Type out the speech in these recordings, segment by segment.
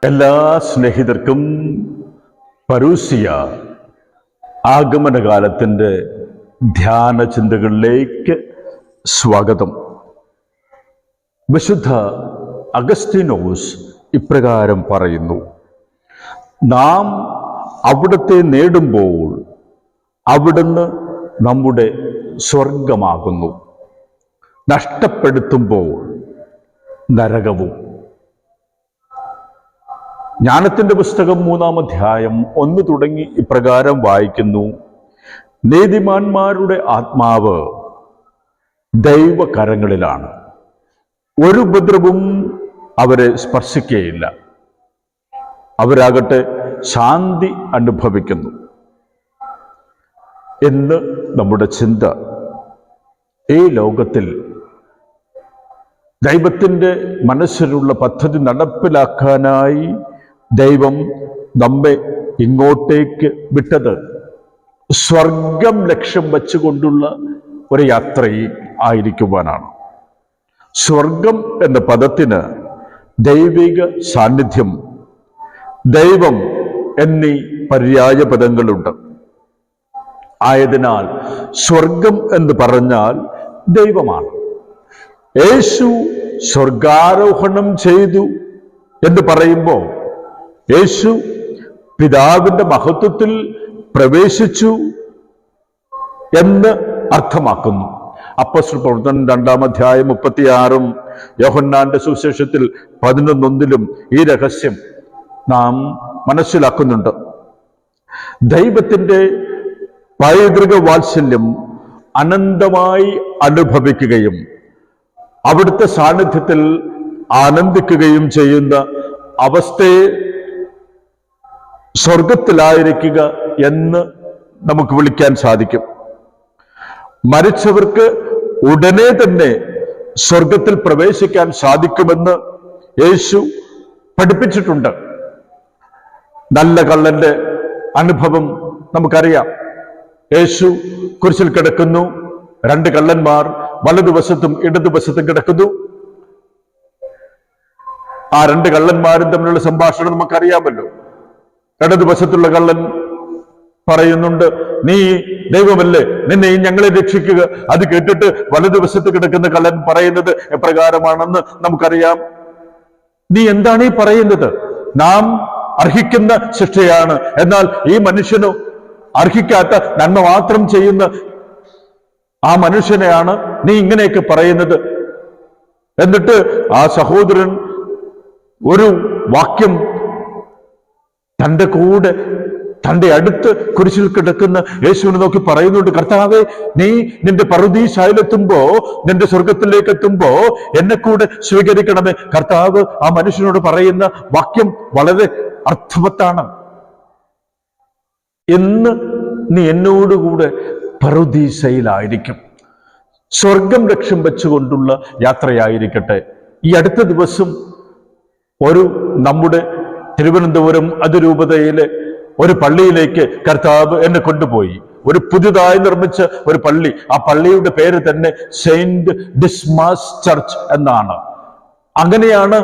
എല്ലാ സ്നേഹിതർക്കും പരൂസിയ ആഗമനകാലത്തിൻ്റെ ധ്യാന ചിന്തകളിലേക്ക് സ്വാഗതം. വിശുദ്ധ അഗസ്തീനോസ് ഇപ്രകാരം പറയുന്നു: നാം അവിടുത്തെ നേടുമ്പോൾ അവിടുന്ന് നമ്മുടെ സ്വർഗമാകുന്നു, നഷ്ടപ്പെടുത്തുമ്പോൾ നരകവും. ജ്ഞാനത്തിന്റെ പുസ്തകം 3-ാം അധ്യായം 1 തുടങ്ങി ഇപ്രകാരം വായിക്കുന്നു: നീതിമാന്മാരുടെ ആത്മാവ് ദൈവകരങ്ങളിലാണ്, ഒരു ഉപദ്രവവും അവരെ സ്പർശിക്കുകയില്ല, അവരാകട്ടെ ശാന്തി അനുഭവിക്കുന്നു. എന്ന് നമ്മുടെ ചിന്ത. ഈ ലോകത്തിൽ ദൈവത്തിൻ്റെ മനസ്സിലുള്ള പദ്ധതി നടപ്പിലാക്കാനായി ദൈവം നമ്മെ ഇങ്ങോട്ടേക്ക് വിട്ടത് സ്വർഗം ലക്ഷ്യം വെച്ചുകൊണ്ടുള്ള ഒരു യാത്രയിൽ ആയിരിക്കുവാനാണ്. സ്വർഗം എന്ന പദത്തിന് ദൈവിക സാന്നിധ്യം, ദൈവം എന്നീ പര്യായ പദങ്ങളുണ്ട്. ആയതിനാൽ സ്വർഗം എന്ന് പറഞ്ഞാൽ ദൈവമാണ്. യേശു സ്വർഗാരോഹണം ചെയ്തു എന്ന് പറയുമ്പോൾ യേശു പിതാവിന്റെ മഹത്വത്തിൽ പ്രവേശിച്ചു എന്ന് അർത്ഥമാക്കുന്നു. അപ്പോസ്തല പ്രവർത്തനം 2-ാം അധ്യായം 36-ഉം യോഹന്നാന്റെ സുവിശേഷത്തിൽ 11:1 ഈ രഹസ്യം നാം മനസ്സിലാക്കുന്നുണ്ട്. ദൈവത്തിന്റെ പൈതൃക വാത്സല്യം അനന്തമായി അനുഭവിക്കുകയും അവിടുത്തെ സാന്നിധ്യത്തിൽ ആനന്ദിക്കുകയും ചെയ്യുന്ന അവസ്ഥയെ സ്വർഗത്തിലായിരിക്കുക എന്ന് നമുക്ക് വിളിക്കാൻ സാധിക്കും. മരിച്ചവർക്ക് ഉടനെ തന്നെ സ്വർഗത്തിൽ പ്രവേശിക്കാൻ സാധിക്കുമെന്ന് യേശു പഠിപ്പിച്ചിട്ടുണ്ട്. നല്ല കള്ളന്റെ അനുഭവം നമുക്കറിയാം. യേശു കുരിശിൽ കിടക്കുന്നു, 2 കള്ളന്മാർ വലതുവശത്തും ഇടതുവശത്തും കിടക്കുന്നു. ആ 2 കള്ളന്മാരും തമ്മിലുള്ള സംഭാഷണം നമുക്കറിയാമല്ലോ. ഇടതുവശത്തുള്ള കള്ളൻ പറയുന്നുണ്ട്: നീ ദൈവമല്ലേ, നിന്നെ ഞങ്ങളെ രക്ഷിക്കുക. അത് കേട്ടിട്ട് വലതുവശത്ത് കിടക്കുന്ന കള്ളൻ പറയുന്നത് എപ്രകാരമാണെന്ന് നമുക്കറിയാം. നീ എന്താണ് ഈ പറയുന്നത്? നാം അർഹിക്കുന്ന ശിക്ഷയാണ്, എന്നാൽ ഈ മനുഷ്യനോ അർഹിക്കാത്ത നന്മ മാത്രം ചെയ്യുന്ന ആ മനുഷ്യനെയാണ് നീ ഇങ്ങനെയൊക്കെ പറയുന്നത്. എന്നിട്ട് ആ സഹോദരൻ ഒരു വാക്യം തൻ്റെ കൂടെ, തൻ്റെ അടുത്ത് കുരിശിൽ കിടക്കുന്ന യേശുവിനെ നോക്കി പറയുന്നുണ്ട്: കർത്താവേ, നീ നിന്റെ പറുദീസയിലെത്തുമ്പോ, നിന്റെ സ്വർഗത്തിലേക്ക് എത്തുമ്പോ എന്നെ കൂടെ സ്വീകരിക്കണമേ. കർത്താവ് ആ മനുഷ്യനോട് പറയുന്ന വാക്യം വളരെ അർത്ഥവത്താണ്. എന്ന് നീ എന്നോടുകൂടെ പറുദീസയിലായിരിക്കും. സ്വർഗം ലക്ഷ്യം വെച്ചുകൊണ്ടുള്ള യാത്രയായിരിക്കട്ടെ. ഈ അടുത്ത ദിവസം നമ്മുടെ തിരുവനന്തപുരം അതിരൂപതയിലെ ഒരു പള്ളിയിലേക്ക് കർത്താവ് എന്നെ കൊണ്ടുപോയി. ഒരു പുതുതായി നിർമ്മിച്ച ഒരു പള്ളി. ആ പള്ളിയുടെ പേര് തന്നെ സെയിന്റ് ഡിസ്മാസ് ചർച്ച് എന്നാണ്. അങ്ങനെയാണ്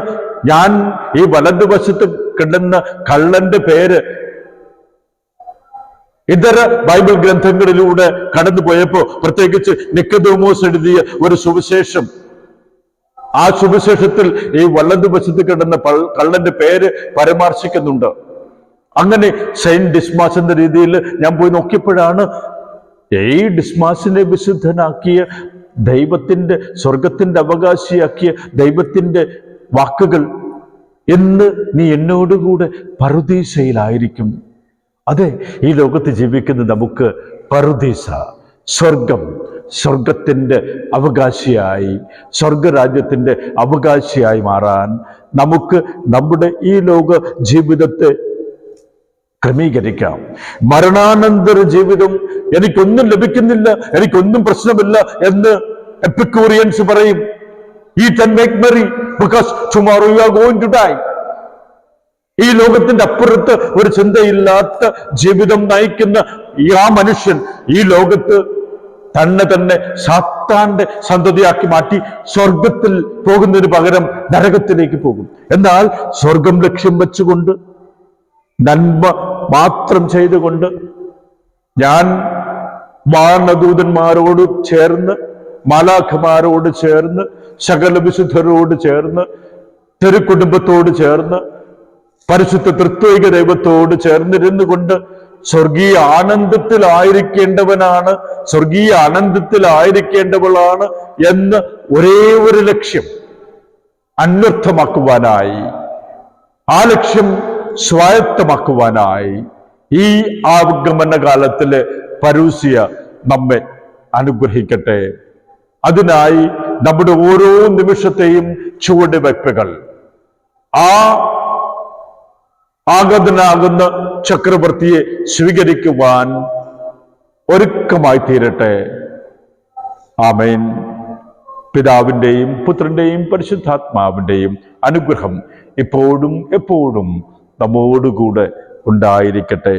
ഞാൻ ഈ വലതുവശത്ത് കിടന്ന കള്ളന്റെ പേര് ഇതര ബൈബിൾ ഗ്രന്ഥങ്ങളിലൂടെ കടന്നുപോയപ്പോ, പ്രത്യേകിച്ച് നിക്കോദെമോസ് എഴുതിയ ഒരു സുവിശേഷം, ആ സുവിശേഷത്തിൽ ഈ വലതുവശത്ത് കിടന്ന കള്ളന്റെ പേര് പരാമർശിക്കുന്നുണ്ട്. അങ്ങനെ സെയിന്റ് ഡിസ്മാസ് എന്ന രീതിയിൽ ഞാൻ പോയി നോക്കിയപ്പോഴാണ് ഈ ഡിസ്മാസിനെ വിശുദ്ധനാക്കിയ ദൈവത്തിന്റെ, സ്വർഗത്തിന്റെ അവകാശിയാക്കിയ ദൈവത്തിന്റെ വാക്കുകൾ: എന്ന് നീ എന്നോടുകൂടെ പറുദീസയിലായിരിക്കും. അതെ, ഈ ലോകത്ത് ജീവിക്കുന്ന നമുക്ക് പറുദീസ, സ്വർഗം, സ്വർഗത്തിന്റെ അവകാശിയായി, സ്വർഗരാജ്യത്തിന്റെ അവകാശിയായി മാറാൻ നമുക്ക് നമ്മുടെ ഈ ലോക ജീവിതത്തെ ക്രമീകരിക്കാം. മരണാനന്തര ജീവിതം, എനിക്കൊന്നും ലഭിക്കുന്നില്ല, എനിക്കൊന്നും പ്രശ്നമില്ല എന്ന് എപ്പിക്യൂറിയൻസ് പറയും. Eat and make merry because tomorrow you are going to die. ഈ ലോകത്തിന്റെ അപ്പുറത്ത് ഒരു ചിന്തയില്ലാത്ത ജീവിതം നയിക്കുന്ന ആ മനുഷ്യൻ ഈ ലോകത്ത് തന്നെ സാത്താന്റെ സന്തതിയാക്കി മാറ്റി സ്വർഗത്തിൽ പോകുന്നതിന് പകരം നരകത്തിലേക്ക് പോകും. എന്നാൽ സ്വർഗം ലക്ഷ്യം വെച്ചുകൊണ്ട് നന്മ മാത്രം ചെയ്തുകൊണ്ട് ഞാൻ വാനദൂതന്മാരോട് ചേർന്ന്, മാലാഖമാരോട് ചേർന്ന്, സകല വിശുദ്ധരോട് ചേർന്ന്, തിരുക്കുടുംബത്തോട് ചേർന്ന്, പരിശുദ്ധ തൃത്വൈക ദൈവത്തോട് ചേർന്നിരുന്നു കൊണ്ട് സ്വർഗീയ ആനന്ദത്തിലായിരിക്കേണ്ടവനാണ്, സ്വർഗീയ ആനന്ദത്തിലായിരിക്കേണ്ടവളാണ് എന്ന് ഒരേ ഒരു ലക്ഷ്യം അന്വർത്ഥമാക്കുവാനായി, ആ ലക്ഷ്യം സ്വായത്തമാക്കുവാനായി ഈ ആഗമന കാലത്തിലെ പരൂസിയ നമ്മെ അനുഗ്രഹിക്കട്ടെ. അതിനായി നമ്മുടെ ഓരോ നിമിഷത്തെയും ചുവടുവയ്പ്പുകൾ ആ ആഗതനാകുന്ന ചക്രവർത്തിയെ സ്വീകരിക്കുവാൻ ഒരുക്കമായി തീരട്ടെ. ആമേൻ. പിതാവിന്റെയും പുത്രന്റെയും പരിശുദ്ധാത്മാവിന്റെയും അനുഗ്രഹം ഇപ്പോഴും എപ്പോഴും നമ്മോടുകൂടെ ഉണ്ടായിരിക്കട്ടെ.